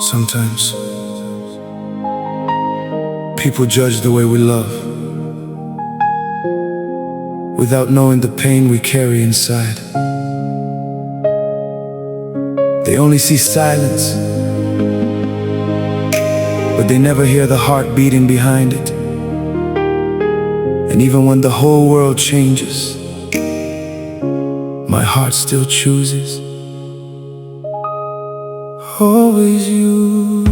Sometimes people judge the way we love without knowing the pain we carry inside. They only see silence, but they never hear the heart beating behind it. And even when the whole world changes, my heart still chooses always you.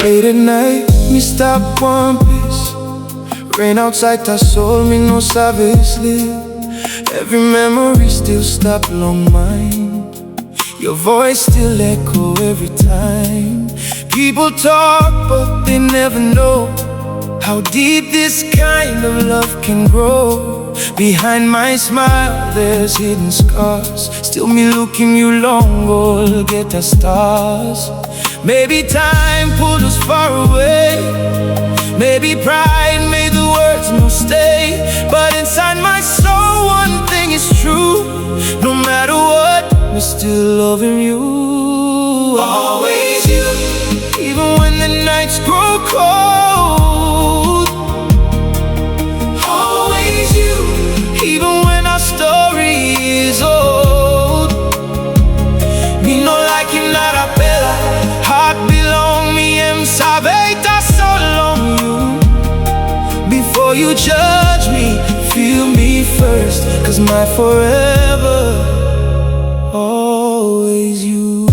Late at night, me stop one piece. Rain outside, ta soul, me no sabes live. Every memory still stop long mind. Your voice still echo every time. People talk, but they never know how deep this kind of love can grow. Behind my smile, there's hidden scars. Still me looking you long, oh, get the stars. Maybe time pulled us far away. Maybe pride made the words no stay. But inside my soul, one thing is true. No matter what, we're still loving you. Always you. Even when the nights grow cold. Always you. Even when our story is old. Me no like you, not a bella. Heart belong me, em sabe ta solo you. Before you judge me, feel me first. Cause my forever, always you.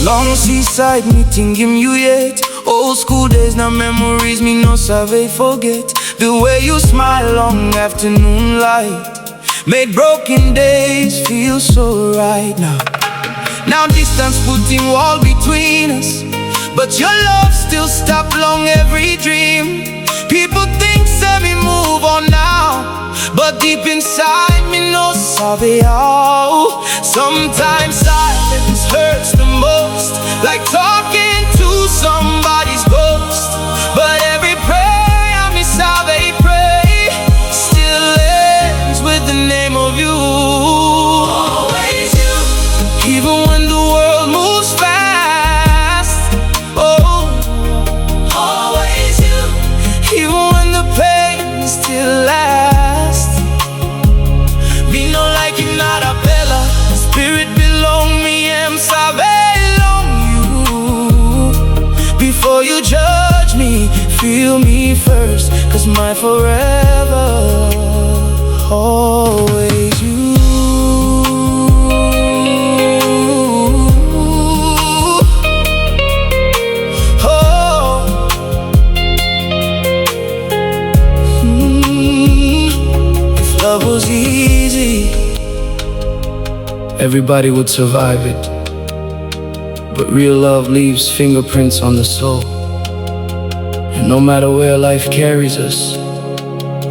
Long seaside meeting him you yet. Old school days, now memories me no sabe forget. The way you smile long afternoon light made broken days feel so right now. Now distance putting wall between us, but your love still stop long every dream. People think say me move on now, but deep inside me no sabe how. Sometimes silence hurts the most, like talking to somebody's ghost. But every prayer me sabe pray still ends with the name of you. Always you. Even when the world moves fast, oh, always you. Even when the pain still lasts. Me no like you, not a bella. Spirit belong me, em sabe long you. Before you judge me, feel me first. Cause my forever, always you. If love was easy, everybody would survive it. But real love leaves fingerprints on the soul. And no matter where life carries us,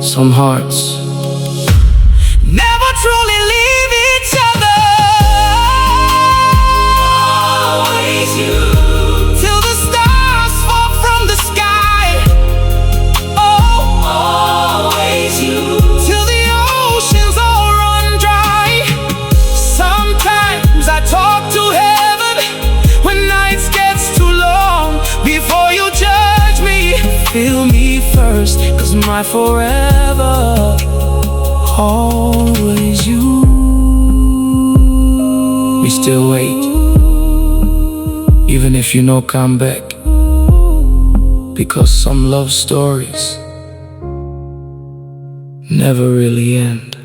some hearts never truly leave each other. Always you. Till the stars fall from the sky. Oh, always you. Till the oceans all run dry. Sometimes I talk to heaven when nights gets too long. Before you judge me, feel me first. Cause my forever, always you. We still wait, even if you no come back. Because some love stories never really end.